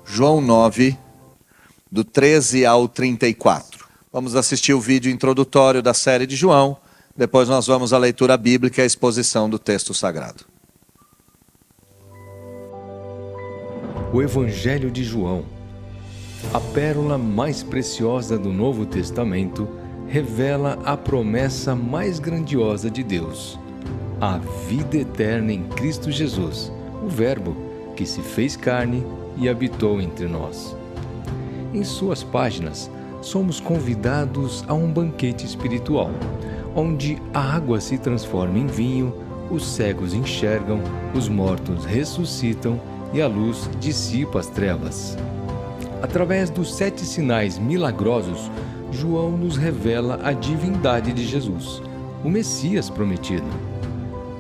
João 9, do 13 ao 34. Vamos assistir o vídeo introdutório da série de João, depois nós vamos à leitura bíblica e à exposição do texto sagrado. O Evangelho de João, a pérola mais preciosa do Novo Testamento, revela a promessa mais grandiosa de Deus, a vida eterna em Cristo Jesus, o Verbo que se fez carne e habitou entre nós. Em suas páginas, somos convidados a um banquete espiritual, onde a água se transforma em vinho, os cegos enxergam, os mortos ressuscitam e a luz dissipa as trevas. Através dos 7 sinais milagrosos, João nos revela a divindade de Jesus, o Messias prometido.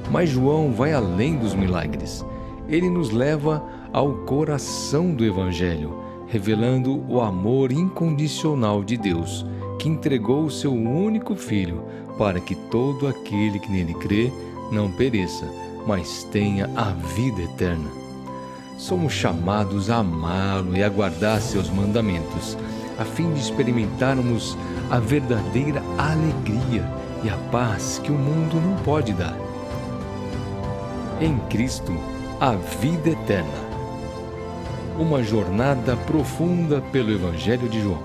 Mas João vai além dos milagres. Ele nos leva ao coração do Evangelho, revelando o amor incondicional de Deus, que entregou o seu único Filho para que todo aquele que nele crê não pereça, mas tenha a vida eterna. Somos chamados a amá-lo e a guardar seus mandamentos, a fim de experimentarmos a verdadeira alegria e a paz que o mundo não pode dar. Em Cristo, a vida eterna. Uma jornada profunda pelo Evangelho de João.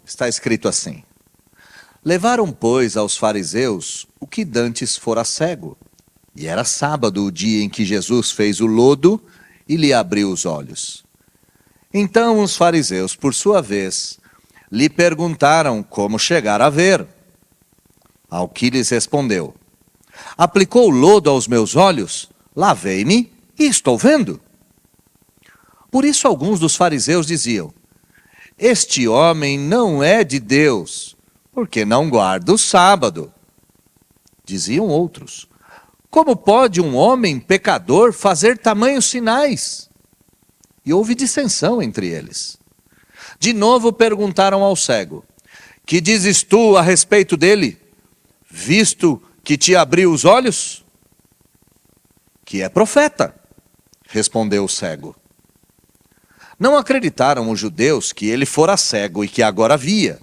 Está escrito assim: levaram, pois, aos fariseus o que dantes fora cego. E era sábado o dia em que Jesus fez o lodo e lhe abriu os olhos. Então os fariseus, por sua vez, lhe perguntaram como chegar a ver. Ao que lhes respondeu: aplicou lodo aos meus olhos, lavei-me e estou vendo. Por isso alguns dos fariseus diziam: este homem não é de Deus, porque não guarda o sábado. Diziam outros: como pode um homem pecador fazer tamanhos sinais? E houve dissensão entre eles. De novo perguntaram ao cego: que dizes tu a respeito dele, visto que te abriu os olhos? Que é profeta, respondeu o cego. Não acreditaram os judeus que ele fora cego e que agora via,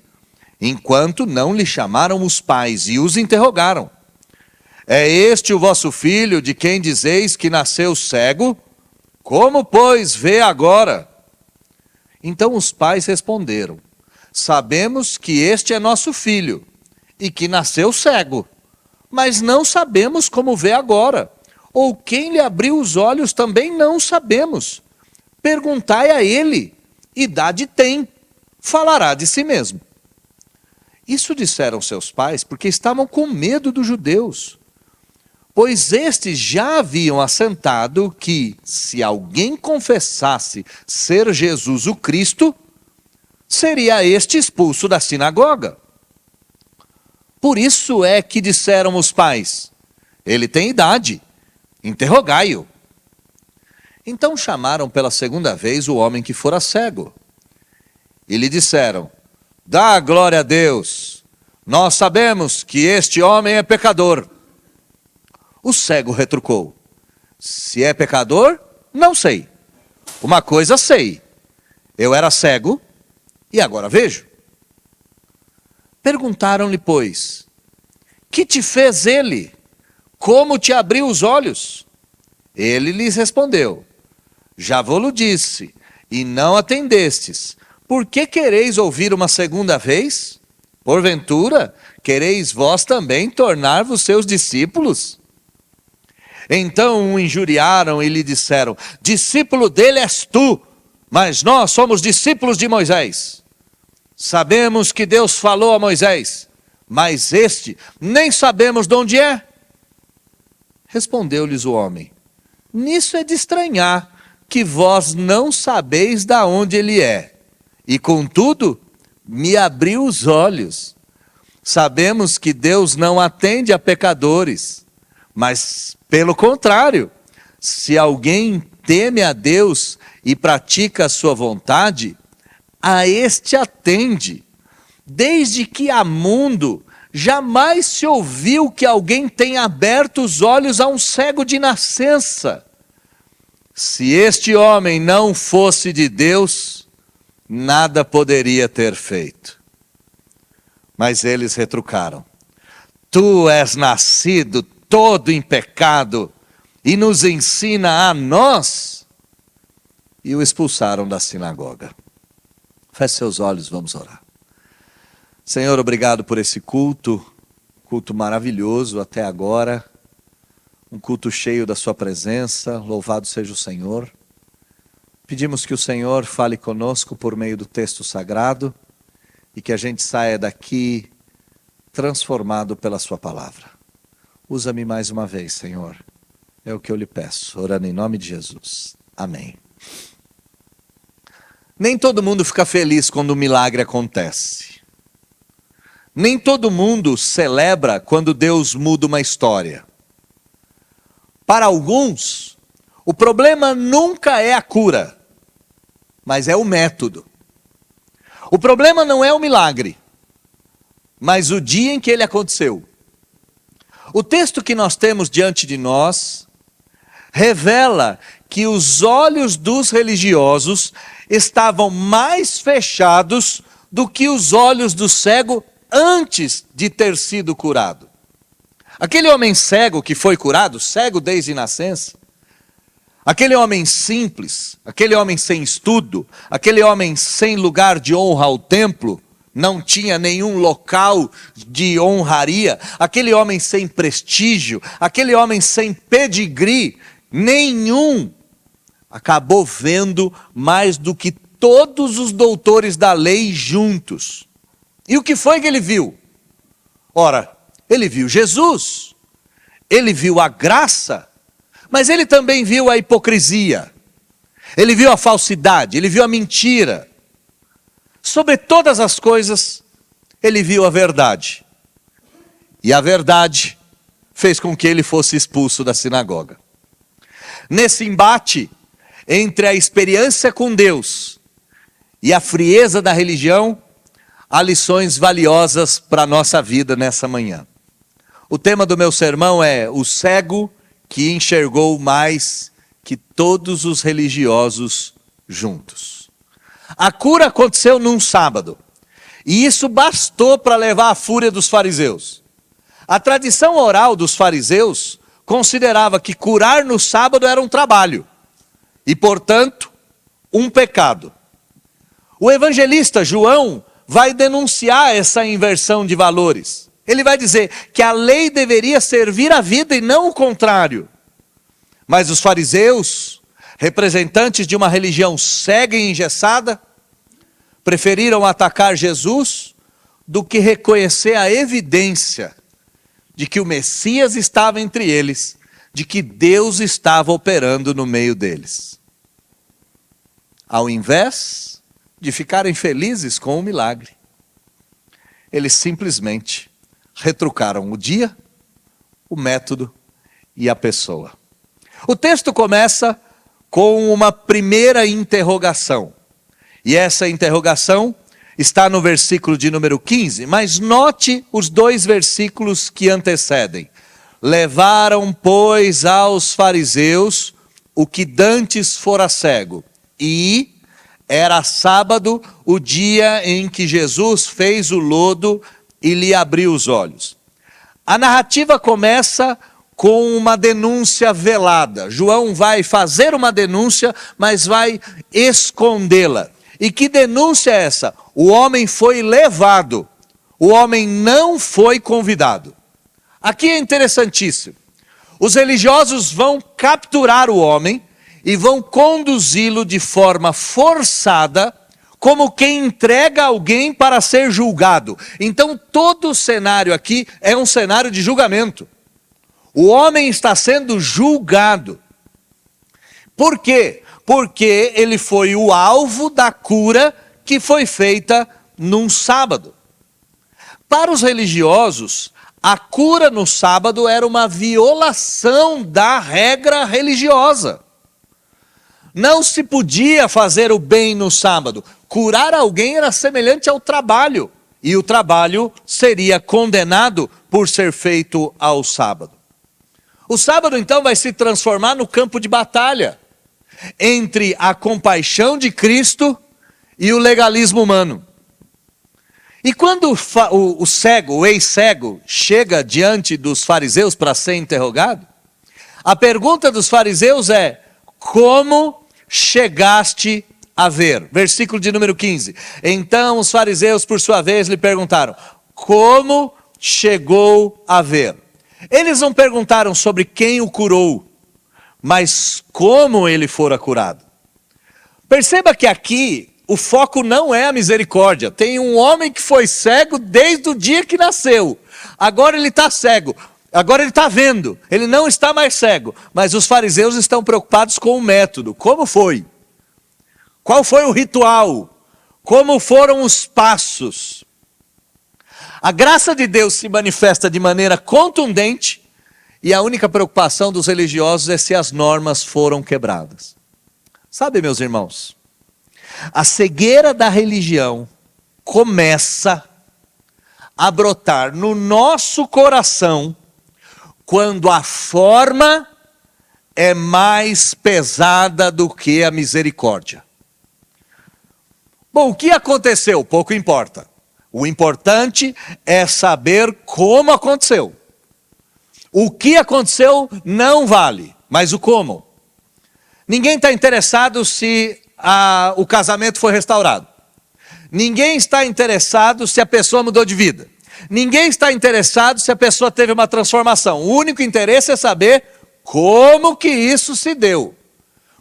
enquanto não lhe chamaram os pais e os interrogaram: é este o vosso filho, de quem dizeis que nasceu cego? Como, pois, vê agora? Então os pais responderam: sabemos que este é nosso filho, e que nasceu cego, mas não sabemos como vê agora, ou quem lhe abriu os olhos também não sabemos. Perguntai a ele, idade tem, falará de si mesmo. Isso disseram seus pais porque estavam com medo dos judeus, pois estes já haviam assentado que, se alguém confessasse ser Jesus o Cristo, seria este expulso da sinagoga. Por isso é que disseram os pais: ele tem idade, interrogai-o. Então chamaram pela segunda vez o homem que fora cego. E lhe disseram: dá glória a Deus, nós sabemos que este homem é pecador. O cego retrucou: se é pecador, não sei. Uma coisa sei, eu era cego e agora vejo. Perguntaram-lhe, pois: que te fez ele? Como te abriu os olhos? Ele lhes respondeu: já vô-lo disse, e não atendestes. Por que quereis ouvir uma segunda vez? Porventura, quereis vós também tornar-vos seus discípulos? Então o injuriaram e lhe disseram: discípulo dele és tu, mas nós somos discípulos de Moisés. Sabemos que Deus falou a Moisés, mas este nem sabemos de onde é. Respondeu-lhes o homem: nisso é de estranhar que vós não sabeis de onde ele é, e contudo me abriu os olhos. Sabemos que Deus não atende a pecadores, mas pelo contrário, se alguém teme a Deus e pratica a sua vontade, a este atende. Desde que há mundo, jamais se ouviu que alguém tenha aberto os olhos a um cego de nascença. Se este homem não fosse de Deus, nada poderia ter feito. Mas eles retrucaram: tu és nascido todo em pecado e nos ensina a nós? E o expulsaram da sinagoga. Feche seus olhos, vamos orar. Senhor, obrigado por esse culto maravilhoso até agora, um culto cheio da sua presença, louvado seja o Senhor. Pedimos que o Senhor fale conosco por meio do texto sagrado e que a gente saia daqui transformado pela sua palavra. Usa-me mais uma vez, Senhor, é o que eu lhe peço, orando em nome de Jesus. Amém. Nem todo mundo fica feliz quando um milagre acontece. Nem todo mundo celebra quando Deus muda uma história. Para alguns, o problema nunca é a cura, mas é o método. O problema não é o milagre, mas o dia em que ele aconteceu. O texto que nós temos diante de nós revela que os olhos dos religiosos estavam mais fechados do que os olhos do cego antes de ter sido curado. Aquele homem cego que foi curado, cego desde nascença, aquele homem simples, aquele homem sem estudo, aquele homem sem lugar de honra ao templo, não tinha nenhum local de honraria, aquele homem sem prestígio, aquele homem sem pedigree nenhum, acabou vendo mais do que todos os doutores da lei juntos. E o que foi que ele viu? Ora, ele viu Jesus, ele viu a graça, mas ele também viu a hipocrisia, ele viu a falsidade, ele viu a mentira. Sobre todas as coisas, ele viu a verdade. E a verdade fez com que ele fosse expulso da sinagoga. Nesse embate entre a experiência com Deus e a frieza da religião, há lições valiosas para a nossa vida nessa manhã. O tema do meu sermão é o cego que enxergou mais que todos os religiosos juntos. A cura aconteceu num sábado, e isso bastou para levar a fúria dos fariseus. A tradição oral dos fariseus considerava que curar no sábado era um trabalho, e portanto, um pecado. O evangelista João vai denunciar essa inversão de valores. Ele vai dizer que a lei deveria servir à vida e não o contrário. Mas os fariseus, representantes de uma religião cega e engessada, preferiram atacar Jesus do que reconhecer a evidência de que o Messias estava entre eles, de que Deus estava operando no meio deles. Ao invés de ficarem felizes com o milagre, eles simplesmente retrucaram o dia, o método e a pessoa. O texto começa com uma primeira interrogação, e essa interrogação está no versículo de número 15, mas note os dois versículos que antecedem. Levaram, pois, aos fariseus o que dantes fora cego, e era sábado, o dia em que Jesus fez o lodo e lhe abriu os olhos. A narrativa começa com uma denúncia velada. João vai fazer uma denúncia, mas vai escondê-la. E que denúncia é essa? O homem foi levado, o homem não foi convidado. Aqui é interessantíssimo. Os religiosos vão capturar o homem e vão conduzi-lo de forma forçada, como quem entrega alguém para ser julgado. Então todo o cenário aqui é um cenário de julgamento. O homem está sendo julgado. Por quê? Porque ele foi o alvo da cura que foi feita num sábado. Para os religiosos, a cura no sábado era uma violação da regra religiosa. Não se podia fazer o bem no sábado. Curar alguém era semelhante ao trabalho. e o trabalho seria condenado por ser feito ao sábado. O sábado então vai se transformar no campo de batalha entre a compaixão de Cristo e o legalismo humano. E quando o cego, o ex-cego, chega diante dos fariseus para ser interrogado, a pergunta dos fariseus é: como chegaste a ver? Versículo de número 15. Então os fariseus, por sua vez, lhe perguntaram: como chegou a ver? Eles não perguntaram sobre quem o curou, mas como ele fora curado. Perceba que aqui o foco não é a misericórdia. Tem um homem que foi cego desde o dia que nasceu. Agora ele está cego. Agora ele está vendo. Ele não está mais cego. Mas os fariseus estão preocupados com o método. Como foi? Qual foi o ritual? Como foram os passos? A graça de Deus se manifesta de maneira contundente e a única preocupação dos religiosos é se as normas foram quebradas. Sabe, meus irmãos, a cegueira da religião começa a brotar no nosso coração quando a forma é mais pesada do que a misericórdia. Bom, o que aconteceu? Pouco importa. O importante é saber como aconteceu. O que aconteceu não vale, mas o como. Ninguém está interessado se o casamento foi restaurado. Ninguém está interessado se a pessoa mudou de vida. Ninguém está interessado se a pessoa teve uma transformação. O único interesse é saber como que isso se deu.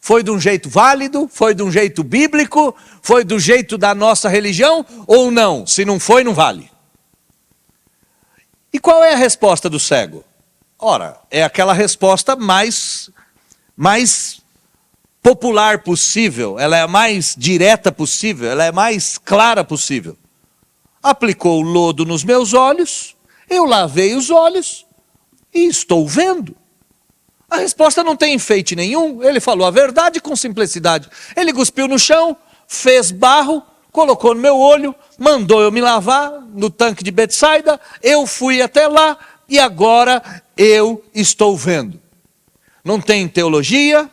Foi de um jeito válido? Foi de um jeito bíblico? Foi do jeito da nossa religião? Ou não? Se não foi, não vale. E qual é a resposta do cego? Ora, é aquela resposta mais popular possível, ela é a mais direta possível, ela é a mais clara possível. Aplicou o lodo nos meus olhos, eu lavei os olhos e estou vendo. A resposta não tem enfeite nenhum, ele falou a verdade com simplicidade. Ele cuspiu no chão, fez barro, colocou no meu olho, mandou eu me lavar no tanque de Betsaida, eu fui até lá e agora eu estou vendo. Não tem teologia,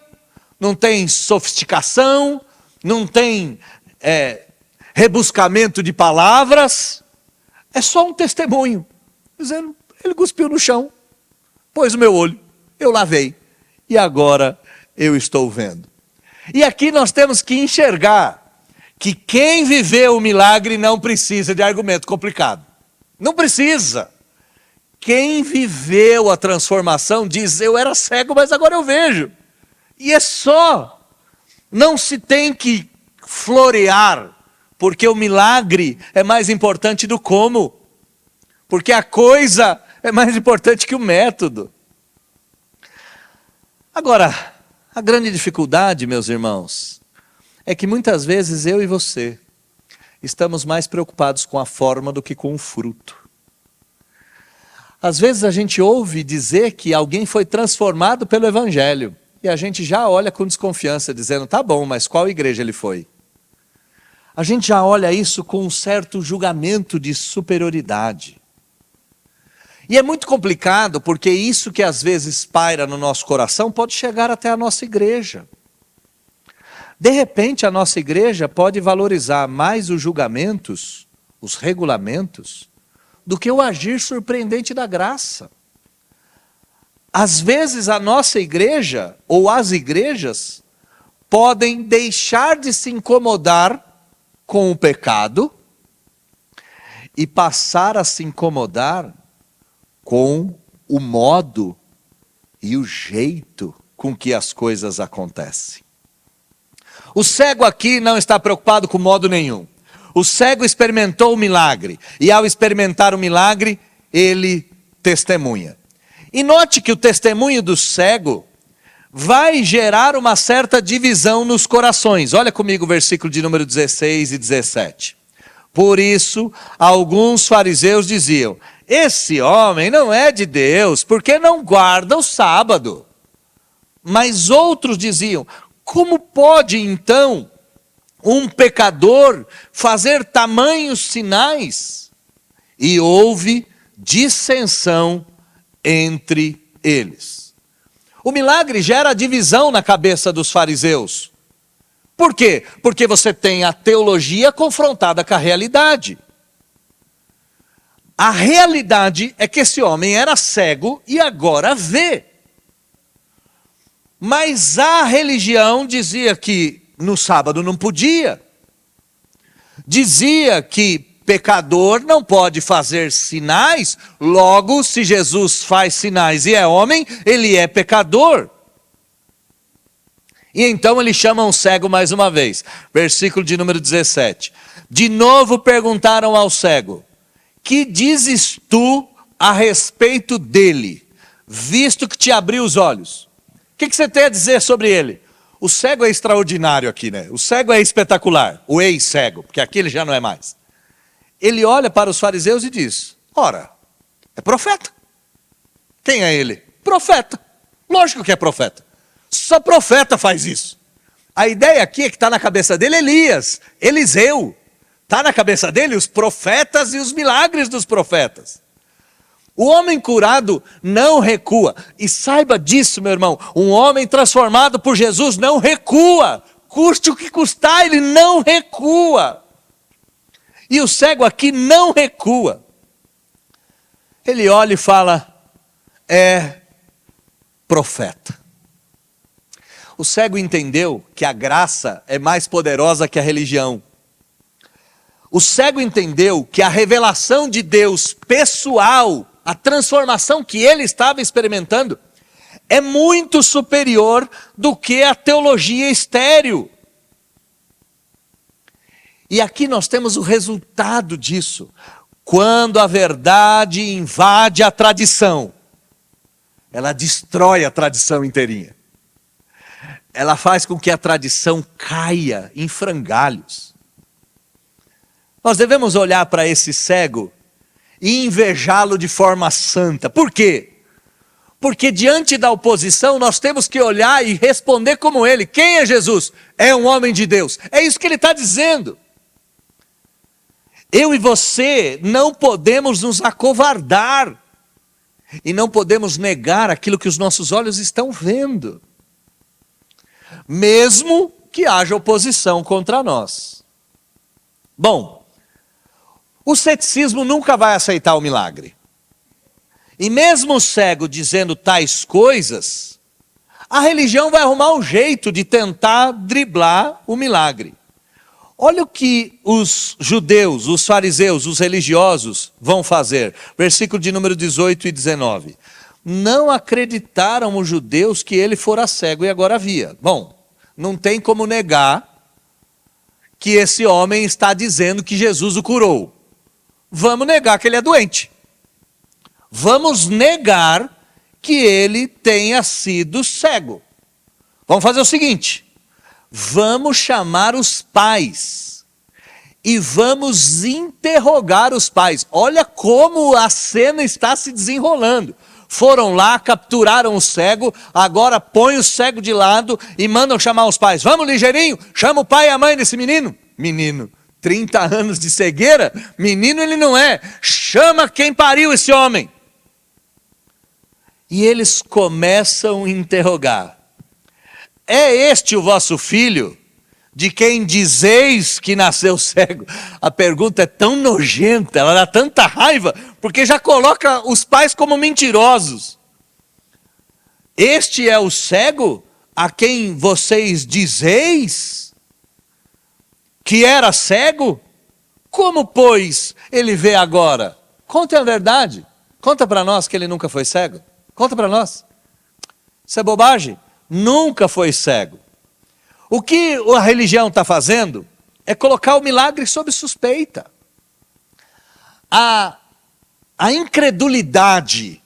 não tem sofisticação, não tem rebuscamento de palavras, é só um testemunho, dizendo, ele cuspiu no chão, pôs o meu olho, eu lavei, e agora eu estou vendo. E aqui nós temos que enxergar que quem viveu o milagre não precisa de argumento complicado. Não precisa. Quem viveu a transformação diz, eu era cego, mas agora eu vejo. E é só. Não se tem que florear, porque o milagre é mais importante do como. Porque a coisa é mais importante que o método. Agora, a grande dificuldade, meus irmãos, é que muitas vezes eu e você estamos mais preocupados com a forma do que com o fruto. Às vezes a gente ouve dizer que alguém foi transformado pelo Evangelho e a gente já olha com desconfiança, dizendo, tá bom, mas qual igreja ele foi? A gente já olha isso com um certo julgamento de superioridade. E é muito complicado, porque isso que às vezes paira no nosso coração pode chegar até a nossa igreja. De repente, a nossa igreja pode valorizar mais os julgamentos, os regulamentos, do que o agir surpreendente da graça. Às vezes, a nossa igreja, ou as igrejas, podem deixar de se incomodar com o pecado e passar a se incomodar com o modo e o jeito com que as coisas acontecem. O cego aqui não está preocupado com modo nenhum. O cego experimentou o milagre, e ao experimentar o milagre, ele testemunha. E note que o testemunho do cego vai gerar uma certa divisão nos corações. Olha comigo o versículo de número 16 e 17. Por isso, alguns fariseus diziam, esse homem não é de Deus, porque não guarda o sábado. Mas outros diziam, como pode então um pecador fazer tamanhos sinais? e houve dissensão entre eles. O milagre gera divisão na cabeça dos fariseus. Por quê? Porque você tem a teologia confrontada com a realidade. A realidade é que esse homem era cego e agora vê. Mas a religião dizia que no sábado não podia. Dizia que pecador não pode fazer sinais, logo, se Jesus faz sinais e é homem, ele é pecador. E então eles chamam o cego mais uma vez. Versículo de número 17. De novo perguntaram ao cego: que dizes tu a respeito dele, visto que te abriu os olhos? O que você tem a dizer sobre ele? O cego é extraordinário aqui, né? O cego é espetacular, o ex-cego, porque aqui ele já não é mais. Ele olha para os fariseus e diz: ora, é profeta. Quem é ele? Profeta. Lógico que é profeta. Só profeta faz isso. A ideia aqui é que está na cabeça dele Elias, Eliseu. Está na cabeça dele os profetas e os milagres dos profetas. O homem curado não recua. E saiba disso, meu irmão. Um homem transformado por Jesus não recua. Custe o que custar, ele não recua. E o cego aqui não recua. Ele olha e fala: é profeta. O cego entendeu que a graça é mais poderosa que a religião. O cego entendeu que a revelação de Deus pessoal, a transformação que ele estava experimentando, é muito superior do que a teologia estéril. E aqui nós temos o resultado disso. Quando a verdade invade a tradição, ela destrói a tradição inteirinha. Ela faz com que a tradição caia em frangalhos. Nós devemos olhar para esse cego e invejá-lo de forma santa. Por quê? Porque diante da oposição nós temos que olhar e responder como ele. Quem é Jesus? É um homem de Deus. É isso que ele está dizendo. Eu e você não podemos nos acovardar e não podemos negar aquilo que os nossos olhos estão vendo, mesmo que haja oposição contra nós. Bom, o ceticismo nunca vai aceitar o milagre. E mesmo o cego dizendo tais coisas, a religião vai arrumar um jeito de tentar driblar o milagre. Olha o que os judeus, os fariseus, os religiosos vão fazer. Versículo de número 18 e 19. Não acreditaram os judeus que ele fora cego e agora via. Bom, não tem como negar que esse homem está dizendo que Jesus o curou. Vamos negar que ele é doente. Vamos negar que ele tenha sido cego. Vamos fazer o seguinte: vamos chamar os pais e vamos interrogar os pais. Olha como a cena está se desenrolando. Foram lá, capturaram o cego, agora põe o cego de lado e mandam chamar os pais. Vamos ligeirinho, chama o pai e a mãe desse menino. Menino, 30 anos de cegueira, menino ele não é. Chama quem pariu esse homem. E eles começam a interrogar: é este o vosso filho, de quem dizeis que nasceu cego? A pergunta é tão nojenta, ela dá tanta raiva, porque já coloca os pais como mentirosos. Este é o cego a quem vocês dizeis que era cego? Como, pois, ele vê agora? Conta a verdade. Conta para nós que ele nunca foi cego. Conta para nós. Isso é bobagem. Nunca foi cego. O que a religião está fazendo é colocar o milagre sob suspeita. A incredulidade,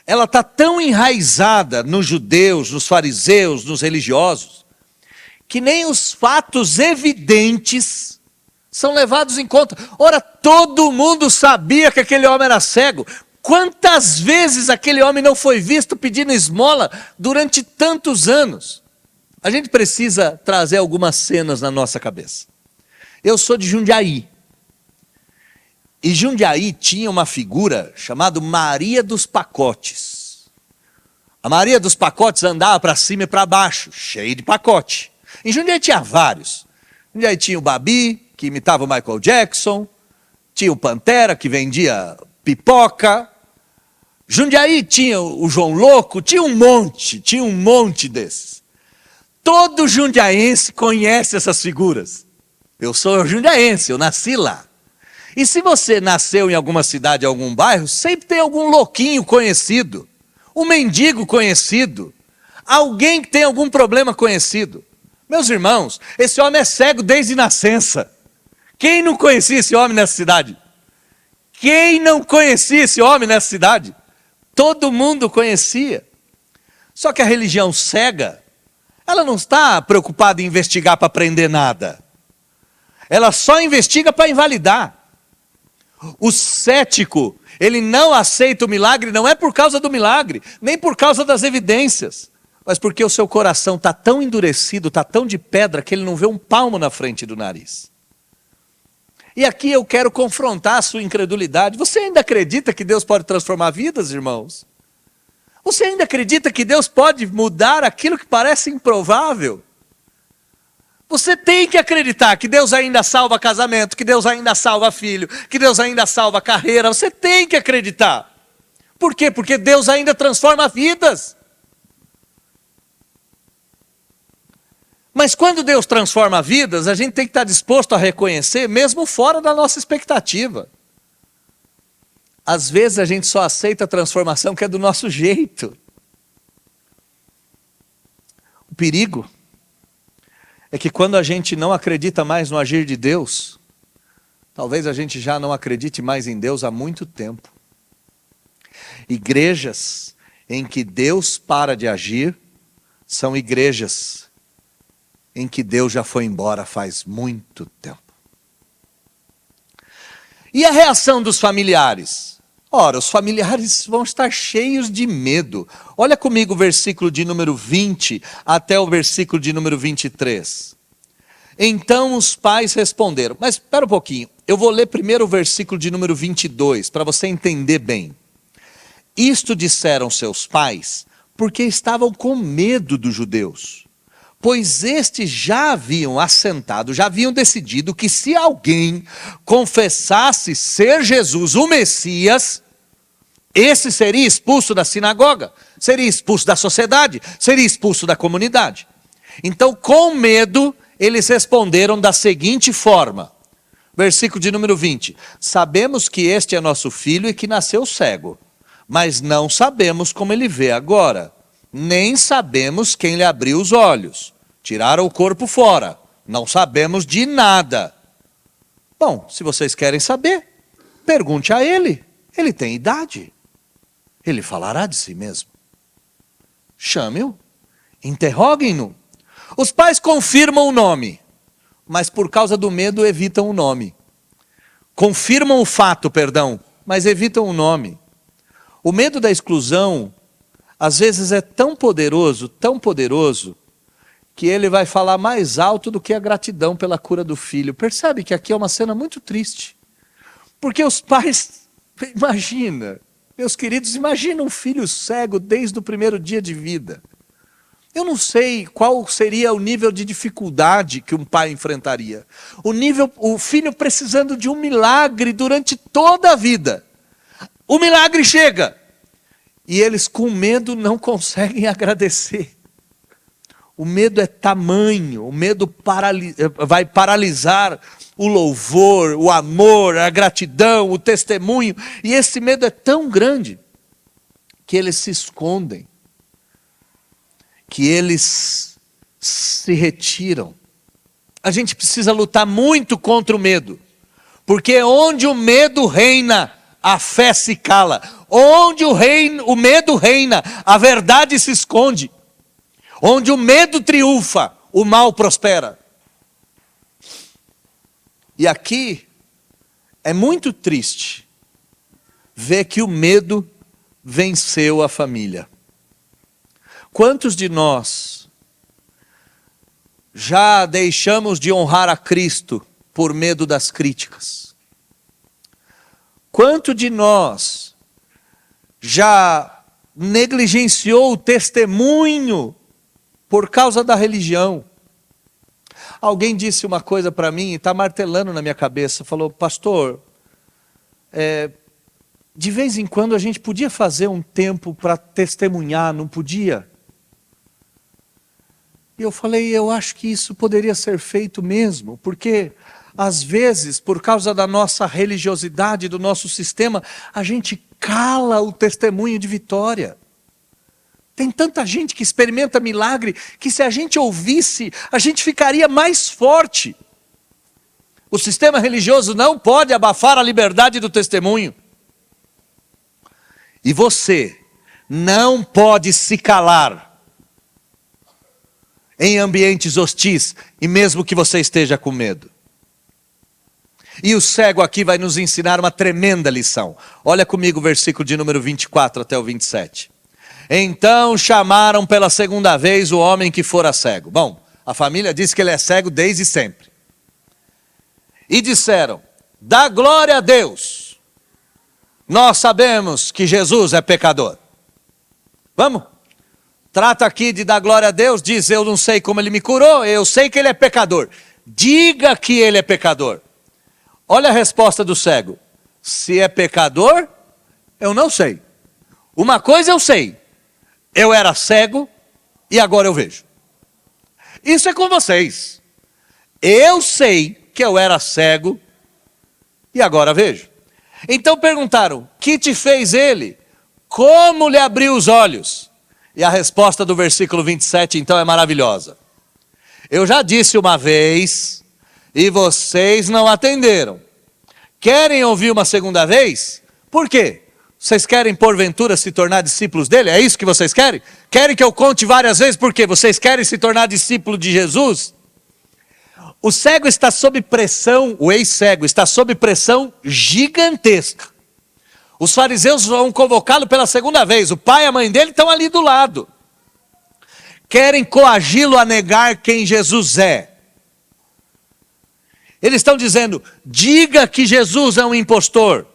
ela está tão enraizada nos judeus, nos fariseus, nos religiosos, que nem os fatos evidentes são levados em conta. Ora, todo mundo sabia que aquele homem era cego. Quantas vezes aquele homem não foi visto pedindo esmola durante tantos anos? A gente precisa trazer algumas cenas na nossa cabeça. Eu sou de Jundiaí. E Jundiaí tinha uma figura chamada Maria dos Pacotes. A Maria dos Pacotes andava para cima e para baixo, cheia de pacote. Em Jundiaí tinha vários. Jundiaí tinha o Babi, que imitava o Michael Jackson. Tinha o Pantera, que vendia pipoca. Jundiaí tinha o João Louco, tinha um monte desses. Todo jundiaense conhece essas figuras. Eu sou jundiaense, eu nasci lá. E se você nasceu em alguma cidade, em algum bairro, sempre tem algum louquinho conhecido, um mendigo conhecido, alguém que tem algum problema conhecido. Meus irmãos, esse homem é cego desde nascença. Quem não conhecia esse homem nessa cidade? Quem não conhecia esse homem nessa cidade? Todo mundo conhecia. Só que a religião cega, ela não está preocupada em investigar para aprender nada. Ela só investiga para invalidar. O cético, ele não aceita o milagre, não é por causa do milagre, nem por causa das evidências, mas porque o seu coração está tão endurecido, está tão de pedra, que ele não vê um palmo na frente do nariz. E aqui eu quero confrontar a sua incredulidade. Você ainda acredita que Deus pode transformar vidas, irmãos? Você ainda acredita que Deus pode mudar aquilo que parece improvável? Você tem que acreditar que Deus ainda salva casamento, que Deus ainda salva filho, que Deus ainda salva carreira. Você tem que acreditar. Por quê? Porque Deus ainda transforma vidas. Mas quando Deus transforma vidas, a gente tem que estar disposto a reconhecer, mesmo fora da nossa expectativa. Às vezes a gente só aceita a transformação que é do nosso jeito. O perigo é que quando a gente não acredita mais no agir de Deus, talvez a gente já não acredite mais em Deus há muito tempo. Igrejas em que Deus para de agir são igrejas em que Deus já foi embora faz muito tempo. E a reação dos familiares? Ora, os familiares vão estar cheios de medo. Olha comigo o versículo de número 20 até o versículo de número 23. Então os pais responderam. Mas espera um pouquinho, eu vou ler primeiro o versículo de número 22, para você entender bem. Isto disseram seus pais, porque estavam com medo dos judeus. Pois estes já haviam assentado, já haviam decidido que se alguém confessasse ser Jesus o Messias, esse seria expulso da sinagoga, seria expulso da sociedade, seria expulso da comunidade. Então, com medo, eles responderam da seguinte forma, versículo de número 20, sabemos que este é nosso filho e que nasceu cego, mas não sabemos como ele vê agora. Nem sabemos quem lhe abriu os olhos. Tiraram o corpo fora. Não sabemos de nada. Bom, se vocês querem saber, pergunte a ele. Ele tem idade. Ele falará de si mesmo. Chame-o. Interroguem-no. Os pais confirmam o nome, mas por causa do medo evitam o nome. Confirmam o fato, mas evitam o nome. O medo da exclusão às vezes é tão poderoso, que ele vai falar mais alto do que a gratidão pela cura do filho. Percebe que aqui é uma cena muito triste. Porque os pais, imagina, meus queridos, imagina um filho cego desde o primeiro dia de vida. Eu não sei qual seria o nível de dificuldade que um pai enfrentaria. O filho precisando de um milagre durante toda a vida. O milagre chega. E eles com medo não conseguem agradecer. O medo é tamanho, o medo vai paralisar o louvor, o amor, a gratidão, o testemunho. E esse medo é tão grande que eles se escondem, que eles se retiram. A gente precisa lutar muito contra o medo, porque onde o medo reina, a fé se cala. Onde o medo reina, a verdade se esconde. Onde o medo triunfa, o mal prospera. E aqui é muito triste ver que o medo venceu a família. Quantos de nós já deixamos de honrar a Cristo por medo das críticas? Quanto de nós já negligenciou o testemunho por causa da religião? Alguém disse uma coisa para mim e está martelando na minha cabeça, falou: pastor, de vez em quando a gente podia fazer um tempo para testemunhar, não podia? E eu falei: eu acho que isso poderia ser feito mesmo, porque às vezes, por causa da nossa religiosidade, do nosso sistema, a gente cala o testemunho de vitória. Tem tanta gente que experimenta milagre, que se a gente ouvisse, a gente ficaria mais forte. O sistema religioso não pode abafar a liberdade do testemunho. E você não pode se calar em ambientes hostis, e mesmo que você esteja com medo. E o cego aqui vai nos ensinar uma tremenda lição. Olha comigo o versículo de número 24 até o 27. Então chamaram pela segunda vez o homem que fora cego. Bom, a família diz que ele é cego desde sempre. E disseram: dá glória a Deus. Nós sabemos que Jesus é pecador. Vamos? Trata aqui de dar glória a Deus. Diz: eu não sei como ele me curou, eu sei que ele é pecador. Diga que ele é pecador. Olha a resposta do cego: se é pecador, eu não sei. Uma coisa eu sei: eu era cego e agora eu vejo. Isso é com vocês. Eu sei que eu era cego e agora vejo. Então perguntaram: que te fez ele? Como lhe abriu os olhos? E a resposta do versículo 27 então é maravilhosa. Eu já disse uma vez e vocês não atenderam. Querem ouvir uma segunda vez? Por quê? Vocês querem porventura se tornar discípulos dele? É isso que vocês querem? Querem que eu conte várias vezes por quê? Vocês querem se tornar discípulo de Jesus? O cego está sob pressão, o ex-cego está sob pressão gigantesca. Os fariseus vão convocá-lo pela segunda vez. O pai e a mãe dele estão ali do lado. Querem coagi-lo a negar quem Jesus é. Eles estão dizendo: diga que Jesus é um impostor.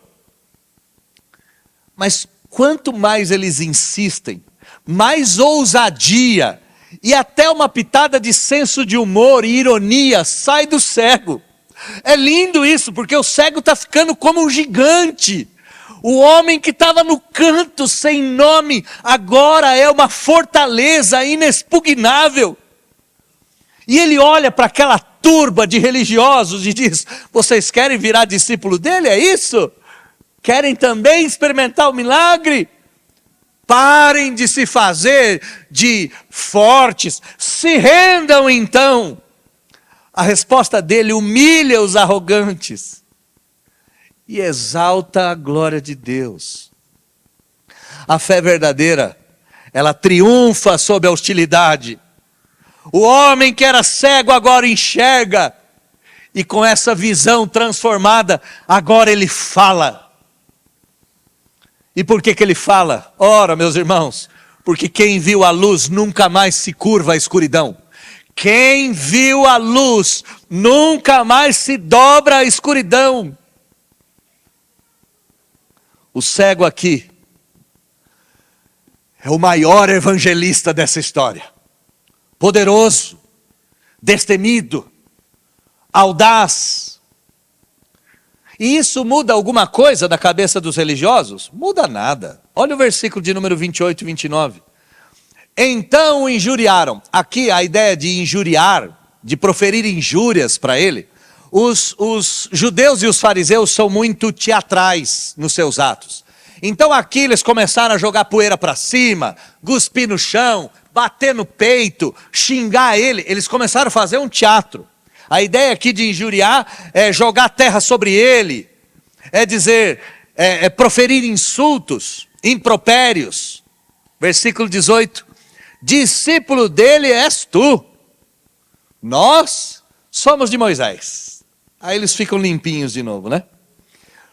Mas quanto mais eles insistem, mais ousadia e até uma pitada de senso de humor e ironia sai do cego. É lindo isso, porque o cego está ficando como um gigante. O homem que estava no canto sem nome, agora é uma fortaleza inexpugnável. E ele olha para aquela turba de religiosos e diz: vocês querem virar discípulo dele? É isso? Querem também experimentar o milagre? Parem de se fazer de fortes, se rendam então. A resposta dele humilha os arrogantes e exalta a glória de Deus. A fé verdadeira, ela triunfa sobre a hostilidade. O homem que era cego agora enxerga, e com essa visão transformada, agora ele fala. E por que ele fala? Ora, meus irmãos, porque quem viu a luz nunca mais se curva à escuridão. Quem viu a luz nunca mais se dobra à escuridão. O cego aqui é o maior evangelista dessa história. Poderoso, destemido, audaz. E isso muda alguma coisa da cabeça dos religiosos? Muda nada. Olha o versículo de número 28 e 29. Então o injuriaram. Aqui a ideia de injuriar, de proferir injúrias para ele. Os judeus e os fariseus são muito teatrais nos seus atos. Então aqui eles começaram a jogar poeira para cima, cuspir no chão, bater no peito, xingar ele. Eles começaram a fazer um teatro. A ideia aqui de injuriar é jogar terra sobre ele, é dizer, é proferir insultos, impropérios. Versículo 18: discípulo dele és tu, nós somos de Moisés. Aí eles ficam limpinhos de novo, né?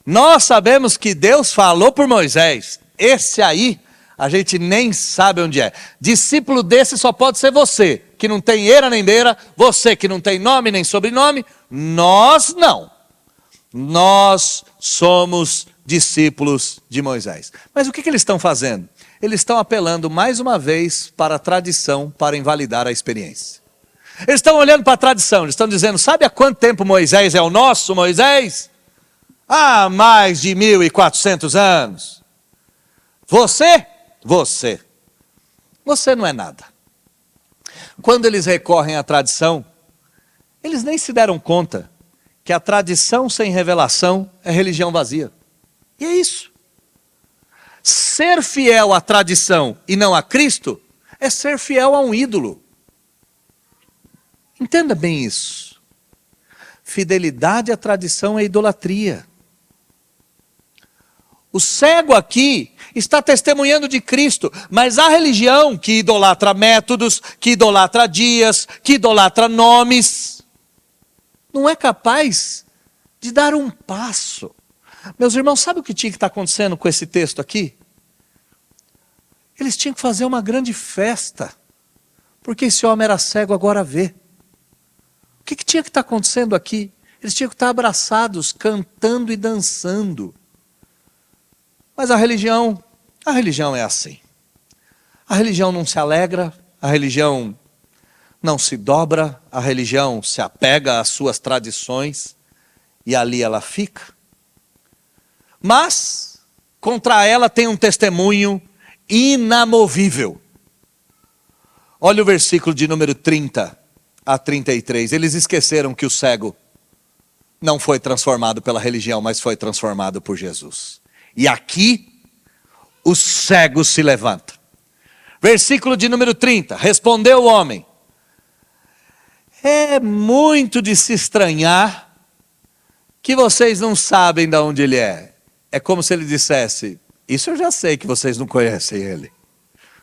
Nós sabemos que Deus falou por Moisés. Esse aí, a gente nem sabe onde é. Discípulo desse só pode ser você, que não tem eira nem beira. Você que não tem nome nem sobrenome. Nós não. Nós somos discípulos de Moisés. Mas o que eles estão fazendo? Eles estão apelando mais uma vez para a tradição para invalidar a experiência. Eles estão olhando para a tradição, eles estão dizendo, sabe há quanto tempo Moisés é o nosso Moisés? Há mais de 1400 anos. Você não é nada. Quando eles recorrem à tradição, eles nem se deram conta que a tradição sem revelação é religião vazia. E é isso. Ser fiel à tradição e não a Cristo é ser fiel a um ídolo. Entenda bem isso. Fidelidade à tradição é idolatria. O cego aqui está testemunhando de Cristo, mas a religião que idolatra métodos, que idolatra dias, que idolatra nomes, não é capaz de dar um passo. Meus irmãos, sabe o que tinha que estar acontecendo com esse texto aqui? Eles tinham que fazer uma grande festa, porque esse homem era cego, agora vê. O que tinha que estar acontecendo aqui? Eles tinham que estar abraçados, cantando e dançando. Mas a religião é assim. A religião não se alegra, a religião não se dobra, a religião se apega às suas tradições e ali ela fica. Mas contra ela tem um testemunho inamovível. Olha o versículo de número 30 a 33. Eles esqueceram que o cego não foi transformado pela religião, mas foi transformado por Jesus. E aqui, o cego se levanta. Versículo de número 30. Respondeu o homem: é muito de se estranhar que vocês não sabem de onde ele é. É como se ele dissesse, isso eu já sei que vocês não conhecem ele.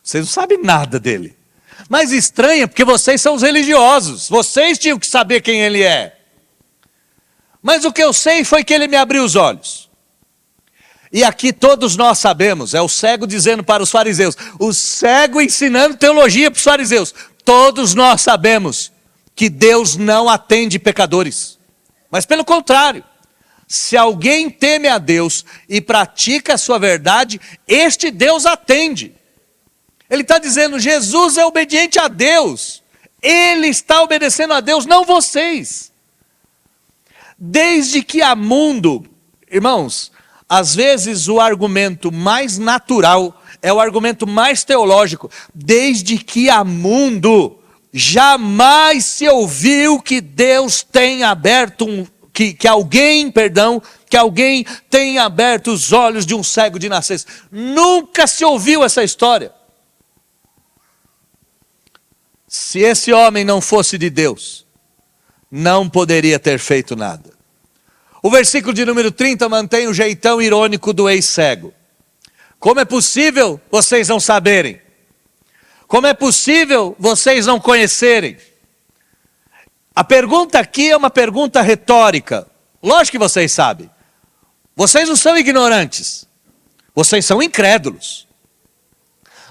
Vocês não sabem nada dele. Mas estranha porque vocês são os religiosos. Vocês tinham que saber quem ele é. Mas o que eu sei foi que ele me abriu os olhos. E aqui todos nós sabemos, é o cego dizendo para os fariseus, o cego ensinando teologia para os fariseus. Todos nós sabemos que Deus não atende pecadores. Mas pelo contrário, se alguém teme a Deus e pratica a sua verdade, este Deus atende. Ele está dizendo, Jesus é obediente a Deus. Ele está obedecendo a Deus, não vocês. Desde que há mundo, irmãos, às vezes o argumento mais natural é o argumento mais teológico. Desde que há mundo, jamais se ouviu que Deus tenha aberto que alguém tenha aberto os olhos de um cego de nascença. Nunca se ouviu essa história. Se esse homem não fosse de Deus, não poderia ter feito nada. O versículo de número 30 mantém o jeitão irônico do ex-cego. Como é possível vocês não saberem? Como é possível vocês não conhecerem? A pergunta aqui é uma pergunta retórica. Lógico que vocês sabem. Vocês não são ignorantes. Vocês são incrédulos.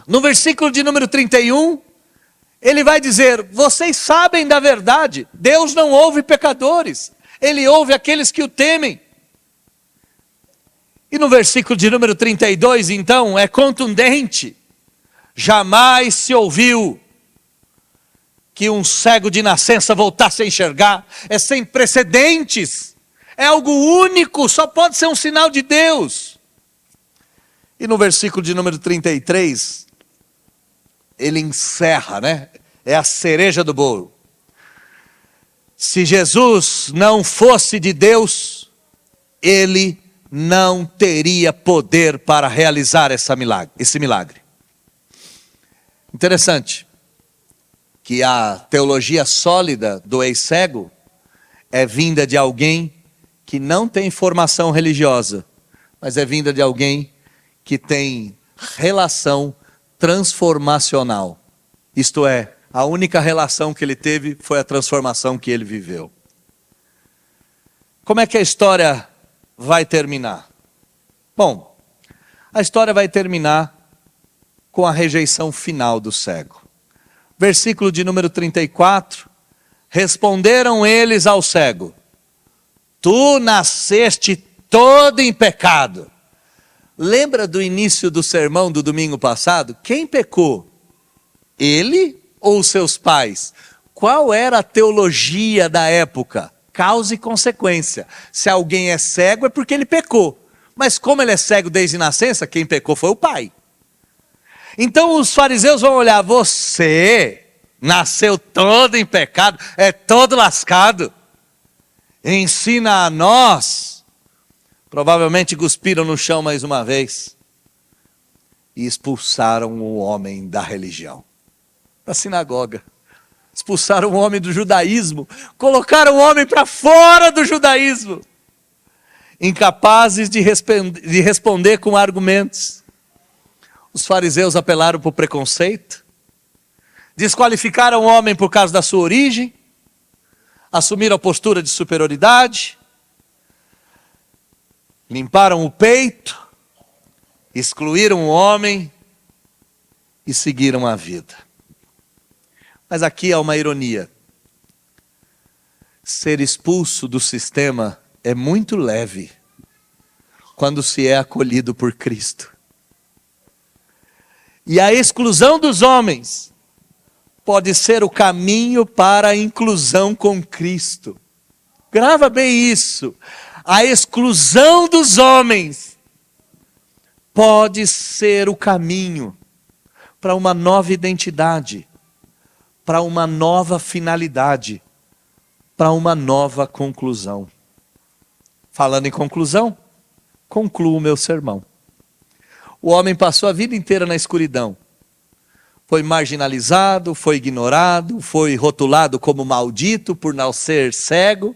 No versículo de número 31, ele vai dizer, vocês sabem da verdade. Deus não ouve pecadores. Ele ouve aqueles que o temem. E no versículo de número 32, então, é contundente. Jamais se ouviu que um cego de nascença voltasse a enxergar. É sem precedentes. É algo único, só pode ser um sinal de Deus. E no versículo de número 33, ele encerra, né? É a cereja do bolo. Se Jesus não fosse de Deus, ele não teria poder para realizar esse milagre. Interessante que a teologia sólida do ex-cego é vinda de alguém que não tem formação religiosa, mas é vinda de alguém que tem relação transformacional. Isto é, a única relação que ele teve foi a transformação que ele viveu. Como é que a história vai terminar? Bom, a história vai terminar com a rejeição final do cego. Versículo de número 34, responderam eles ao cego, tu nasceste todo em pecado. Lembra do início do sermão do domingo passado? Quem pecou? Ele ou seus pais? Qual era a teologia da época? Causa e consequência. Se alguém é cego é porque ele pecou. Mas como ele é cego desde nascença, quem pecou foi o pai. Então os fariseus vão olhar, você nasceu todo em pecado, é todo lascado. Ensina a nós. Provavelmente cuspiram no chão mais uma vez. E expulsaram o homem da religião, da sinagoga. Expulsaram o homem do judaísmo. Colocaram o homem para fora do judaísmo. Incapazes de responder com argumentos. Os fariseus apelaram para o preconceito. Desqualificaram o homem por causa da sua origem. Assumiram a postura de superioridade. Limparam o peito. Excluíram o homem. E seguiram a vida. Mas aqui há uma ironia. Ser expulso do sistema é muito leve quando se é acolhido por Cristo. E a exclusão dos homens pode ser o caminho para a inclusão com Cristo. Grava bem isso. A exclusão dos homens pode ser o caminho para uma nova identidade, para uma nova finalidade, para uma nova conclusão. Falando em conclusão, concluo o meu sermão. O homem passou a vida inteira na escuridão. Foi marginalizado, foi ignorado, foi rotulado como maldito por não ser cego.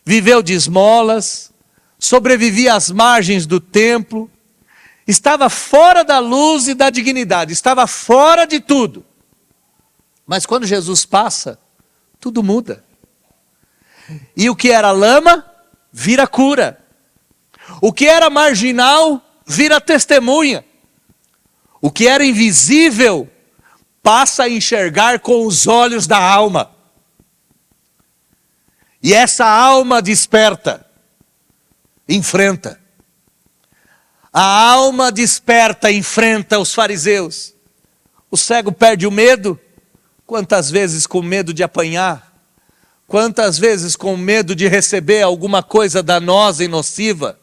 Viveu de esmolas, sobrevivia às margens do templo. Estava fora da luz e da dignidade, estava fora de tudo. Mas quando Jesus passa, tudo muda. E o que era lama, vira cura. O que era marginal, vira testemunha. O que era invisível, passa a enxergar com os olhos da alma. E essa alma desperta, enfrenta. A alma desperta, enfrenta os fariseus. O cego perde o medo. Quantas vezes com medo de apanhar? Quantas vezes com medo de receber alguma coisa danosa e nociva?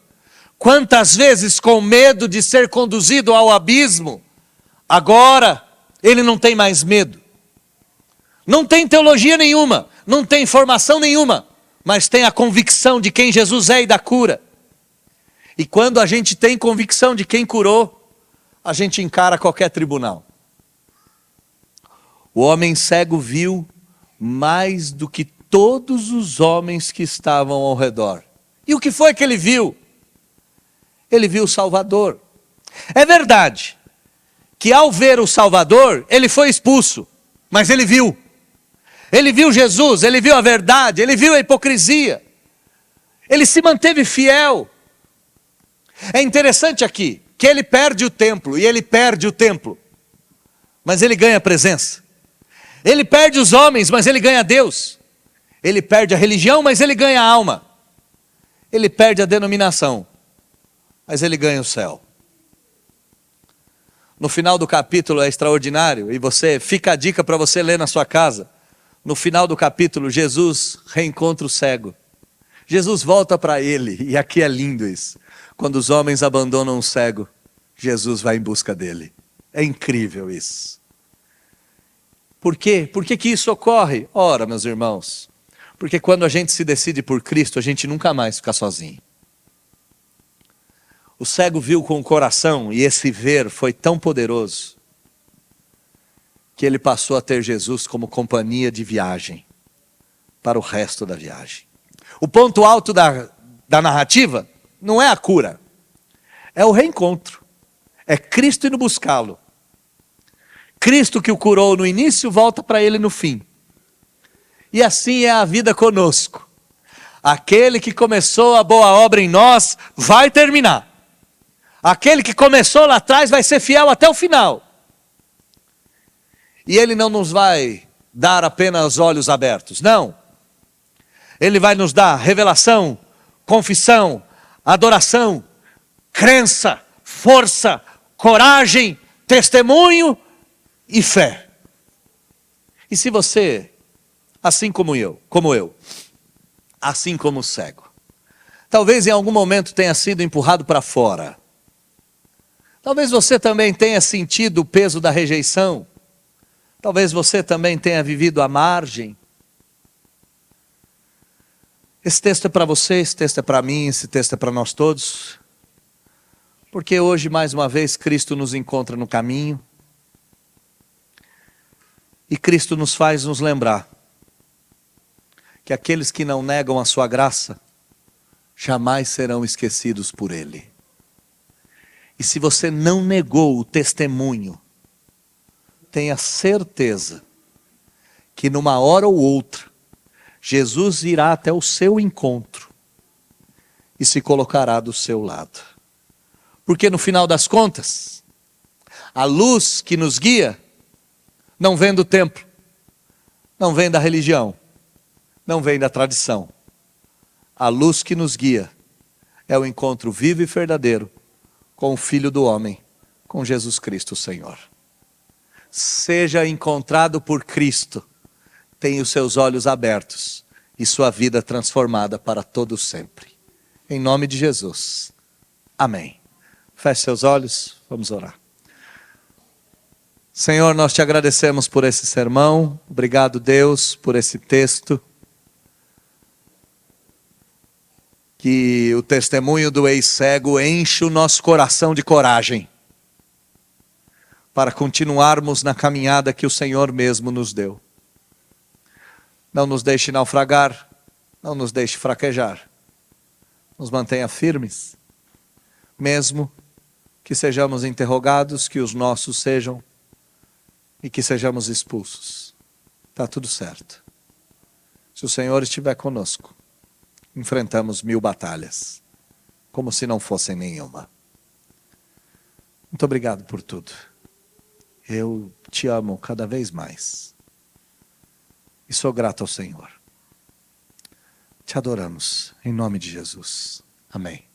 Quantas vezes com medo de ser conduzido ao abismo? Agora, ele não tem mais medo. Não tem teologia nenhuma, não tem formação nenhuma, mas tem a convicção de quem Jesus é e da cura. E quando a gente tem convicção de quem curou, a gente encara qualquer tribunal. O homem cego viu mais do que todos os homens que estavam ao redor. E o que foi que ele viu? Ele viu o Salvador. É verdade que ao ver o Salvador, ele foi expulso, mas ele viu. Ele viu Jesus, ele viu a verdade, ele viu a hipocrisia. Ele se manteve fiel. É interessante aqui que ele perde o templo, e ele perde o templo, mas ele ganha a presença. Ele perde os homens, mas ele ganha Deus. Ele perde a religião, mas ele ganha a alma. Ele perde a denominação, mas ele ganha o céu. No final do capítulo é extraordinário, e fica a dica para você ler na sua casa. No final do capítulo, Jesus reencontra o cego. Jesus volta para ele, e aqui é lindo isso. Quando os homens abandonam o cego, Jesus vai em busca dele. É incrível isso. Por quê? Por que isso ocorre? Ora, meus irmãos, porque quando a gente se decide por Cristo, a gente nunca mais fica sozinho. O cego viu com o coração, e esse ver foi tão poderoso, que ele passou a ter Jesus como companhia de viagem, para o resto da viagem. O ponto alto da narrativa não é a cura, é o reencontro, é Cristo indo buscá-lo. Cristo que o curou no início, volta para ele no fim. E assim é a vida conosco. Aquele que começou a boa obra em nós, vai terminar. Aquele que começou lá atrás, vai ser fiel até o final. E ele não nos vai dar apenas olhos abertos, não. Ele vai nos dar revelação, confissão, adoração, crença, força, coragem, testemunho e fé. E se você, assim como eu, assim como o cego, talvez em algum momento tenha sido empurrado para fora, talvez você também tenha sentido o peso da rejeição, talvez você também tenha vivido à margem. Esse texto é para você, esse texto é para mim, esse texto é para nós todos. Porque hoje, mais uma vez, Cristo nos encontra no caminho. E Cristo nos faz nos lembrar que aqueles que não negam a sua graça, jamais serão esquecidos por Ele. E se você não negou o testemunho, tenha certeza que numa hora ou outra, Jesus irá até o seu encontro e se colocará do seu lado. Porque no final das contas, a luz que nos guia não vem do templo, não vem da religião, não vem da tradição. A luz que nos guia é o encontro vivo e verdadeiro com o Filho do Homem, com Jesus Cristo, o Senhor. Seja encontrado por Cristo, tenha os seus olhos abertos e sua vida transformada para todo sempre. Em nome de Jesus. Amém. Feche seus olhos, vamos orar. Senhor, nós te agradecemos por esse sermão. Obrigado, Deus, por esse texto. Que o testemunho do ex-cego enche o nosso coração de coragem para continuarmos na caminhada que o Senhor mesmo nos deu. Não nos deixe naufragar, não nos deixe fraquejar. Nos mantenha firmes, mesmo que sejamos interrogados, que os nossos sejam, e que sejamos expulsos. Está tudo certo. Se o Senhor estiver conosco, enfrentamos 1000 batalhas, como se não fossem nenhuma. Muito obrigado por tudo. Eu te amo cada vez mais. E sou grato ao Senhor. Te adoramos, em nome de Jesus. Amém.